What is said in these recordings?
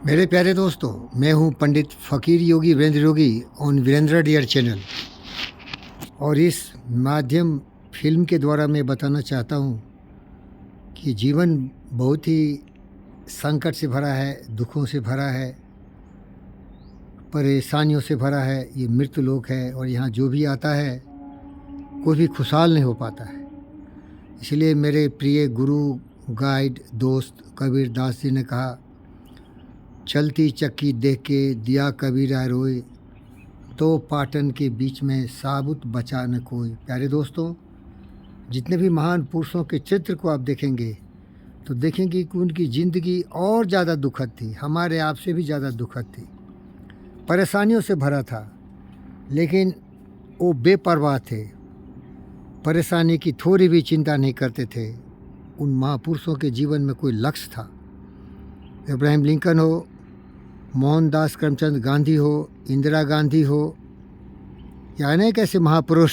मेरे प्यारे दोस्तों, मैं हूं पंडित फ़कीर योगी वीरेंद्र योगी ऑन वीरेंद्र डियर चैनल। और इस माध्यम फिल्म के द्वारा मैं बताना चाहता हूं कि जीवन बहुत ही संकट से भरा है, दुखों से भरा है, परेशानियों से भरा है। ये मृत्यु लोक है और यहाँ जो भी आता है कोई भी खुशहाल नहीं हो पाता है। इसलिए मेरे प्रिय गुरु, गाइड, दोस्त कबीर दास जी ने कहा, चलती चक्की देख के दिया कबीरा रोए, दो पाटन के बीच में साबुत बचा न कोई। प्यारे दोस्तों, जितने भी महान पुरुषों के चित्र को आप देखेंगे तो देखेंगे कि उनकी ज़िंदगी और ज़्यादा दुखद थी, हमारे आप से भी ज़्यादा दुखद थी, परेशानियों से भरा था, लेकिन वो बेपरवाह थे, परेशानी की थोड़ी भी चिंता नहीं करते थे। उन महापुरुषों के जीवन में कोई लक्ष्य था। इब्राहिम लिंकन हो, मोहनदास करमचंद गांधी हो, इंदिरा गांधी हो, या अनेक ऐसे महापुरुष,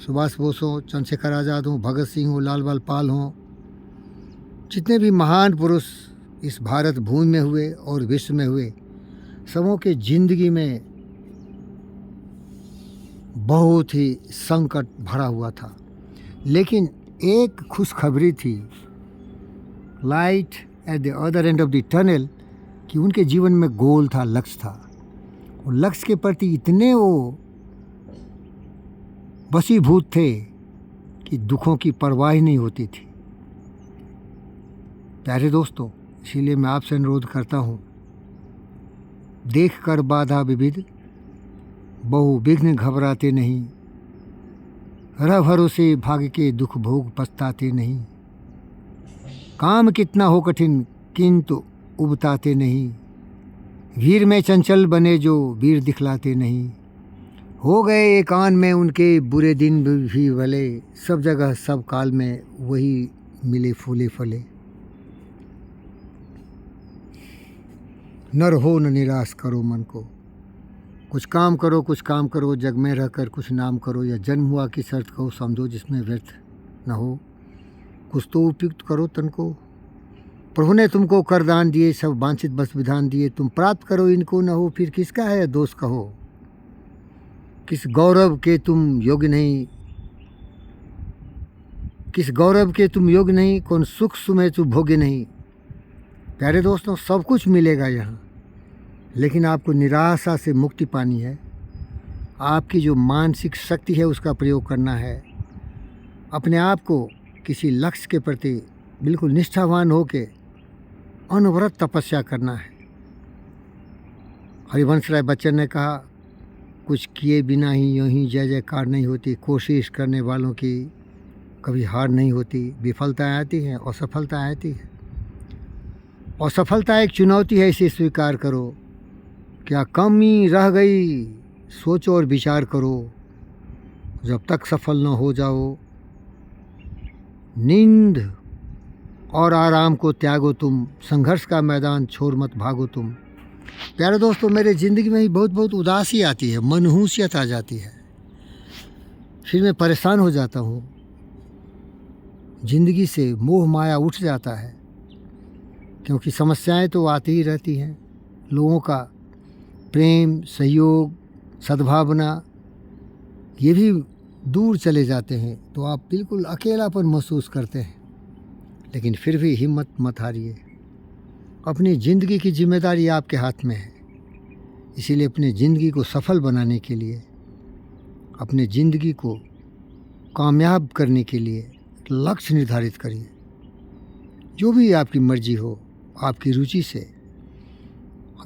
सुभाष बोस हो, चंद्रशेखर आज़ाद हो, भगत सिंह हो, लाल बाल पाल हों, जितने भी महान पुरुष इस भारत भूमि में हुए और विश्व में हुए, सबों के ज़िंदगी में बहुत ही संकट भरा हुआ था। लेकिन एक खुशखबरी थी, light at the other end of the tunnel, कि उनके जीवन में गोल था, लक्ष्य था। और लक्ष्य के प्रति इतने वो वशीभूत थे कि दुखों की परवाह ही नहीं होती थी। प्यारे दोस्तों, इसीलिए मैं आपसे अनुरोध करता हूँ, देख कर बाधा विविध बहु विघ्न घबराते नहीं, रह भरोसे भाग्य के दुख भोग पछताते नहीं, काम कितना हो कठिन किंतु उबताते नहीं, वीर में चंचल बने जो वीर दिखलाते नहीं, हो गए एक आन में उनके बुरे दिन भी भले, सब जगह सब काल में वही मिले फूले फले। न रहो न निराश करो मन को, कुछ काम करो, जग में रहकर कुछ नाम करो, या जन्म हुआ की शर्त को समझो जिसमें व्यर्थ न हो, कुछ तो उपयुक्त करो तन को। प्रभु ने तुमको कर दान दिए, सब वांछित बस विधान दिए, तुम प्राप्त करो इनको न हो, फिर किसका है दोष कहो। किस गौरव के तुम योग्य नहीं, कौन सुख सुमे तू भोग्य नहीं। प्यारे दोस्तों, सब कुछ मिलेगा यहाँ, लेकिन आपको निराशा से मुक्ति पानी है। आपकी जो मानसिक शक्ति है उसका प्रयोग करना है, अपने आप को किसी लक्ष्य के प्रति बिल्कुल निष्ठावान होकर अनवरत तपस्या करना है। हरिवंश राय बच्चन ने कहा, कुछ किए बिना ही यूँ ही जय जयकार नहीं होती, कोशिश करने वालों की कभी हार नहीं होती। विफलताएं आती हैं, असफलताएं आती हैं, असफलता एक चुनौती है, इसे स्वीकार करो। क्या कमी रह गई, सोचो और विचार करो, जब तक सफल न हो जाओ। नींद और आराम को त्यागो तुम, संघर्ष का मैदान छोड़ मत भागो तुम। प्यारे दोस्तों, मेरे ज़िंदगी में ही बहुत उदासी आती है, मनहूसियत आ जाती है, फिर मैं परेशान हो जाता हूँ, ज़िंदगी से मोह माया उठ जाता है, क्योंकि समस्याएं तो आती ही रहती हैं। लोगों का प्रेम, सहयोग, सद्भावना ये भी दूर चले जाते हैं, तो आप बिल्कुल अकेलापन महसूस करते हैं। लेकिन फिर भी हिम्मत मत हारिए, अपनी ज़िंदगी की जिम्मेदारी आपके हाथ में है। इसीलिए अपनी ज़िंदगी को सफल बनाने के लिए, अपनी ज़िंदगी को कामयाब करने के लिए लक्ष्य निर्धारित करिए, जो भी आपकी मर्जी हो, आपकी रुचि से।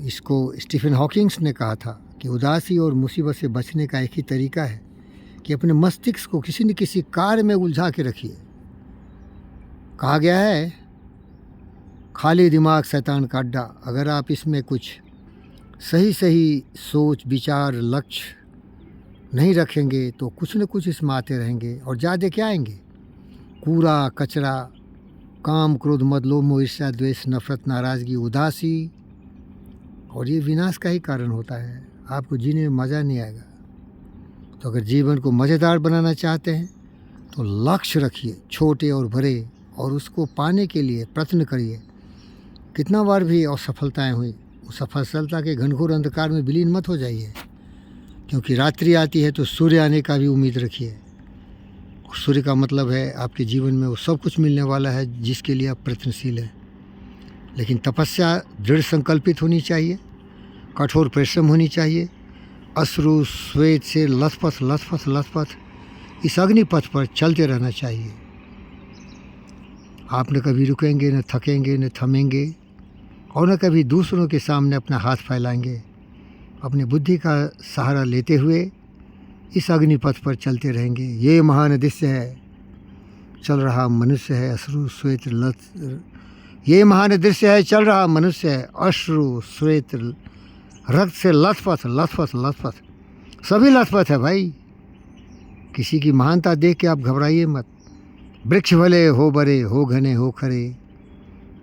इसको स्टीफन हॉकिंग्स ने कहा था कि उदासी और मुसीबत से बचने का एक ही तरीका है कि अपने मस्तिष्क को किसी न किसी कार्य में उलझा के रखिए। कहा गया है, खाली दिमाग शैतान का अड्डा। अगर आप इसमें कुछ सही सोच, विचार, लक्ष्य नहीं रखेंगे तो कुछ न कुछ इसमें आते रहेंगे, और ज़्यादा क्या आएंगे, कूड़ा कचरा, काम, क्रोध, मद, लोभ, मोह, ईर्ष्या, द्वेष, नफरत, नाराज़गी, उदासी, और ये विनाश का ही कारण होता है। आपको जीने में मज़ा नहीं आएगा। तो अगर जीवन को मज़ेदार बनाना चाहते हैं तो लक्ष्य रखिए, छोटे और बड़े, और उसको पाने के लिए प्रयत्न करिए। कितना बार भी असफलताएं हुई, उस असफलता के घनघोर अंधकार में विलीन मत हो जाइए, क्योंकि रात्रि आती है तो सूर्य आने का भी उम्मीद रखिए। सूर्य का मतलब है आपके जीवन में वो सब कुछ मिलने वाला है जिसके लिए आप प्रयत्नशील हैं। लेकिन तपस्या दृढ़ संकल्पित होनी चाहिए, कठोर परिश्रम होनी चाहिए, अश्रु श्वेत से लथपथ लथपथ लथपथ इस अग्निपथ पर चलते रहना चाहिए। आप न कभी रुकेंगे, न थकेंगे, न थमेंगे, और न कभी दूसरों के सामने अपना हाथ फैलाएंगे। अपनी बुद्धि का सहारा लेते हुए इस अग्निपथ पर चलते रहेंगे। ये महान दृश्य है, चल रहा मनुष्य है अश्रु श्वेत लथ। ये महान दृश्य है, चल रहा मनुष्य है अश्रु श्वेत रक्त से लथपथ लथपथ लथपथ। सभी लथपथ है भाई। किसी की महानता देख के आप घबराइए मत। वृक्ष भले हो बड़े, हो घने, हो खरे,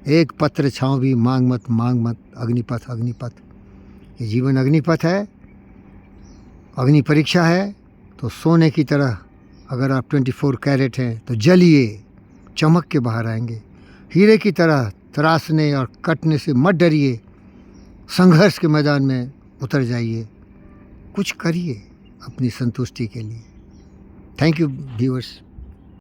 एक पत्र छाँव भी मांग मत। अग्निपथ अग्निपथ, ये जीवन अग्निपथ है, अग्नि परीक्षा है। तो सोने की तरह अगर आप 24 कैरेट हैं तो जलिए, चमक के बाहर आएंगे। हीरे की तरह तराशने और कटने से मत डरिए, संघर्ष के मैदान में उतर जाइए, कुछ करिए अपनी संतुष्टि के लिए। Thank you viewers.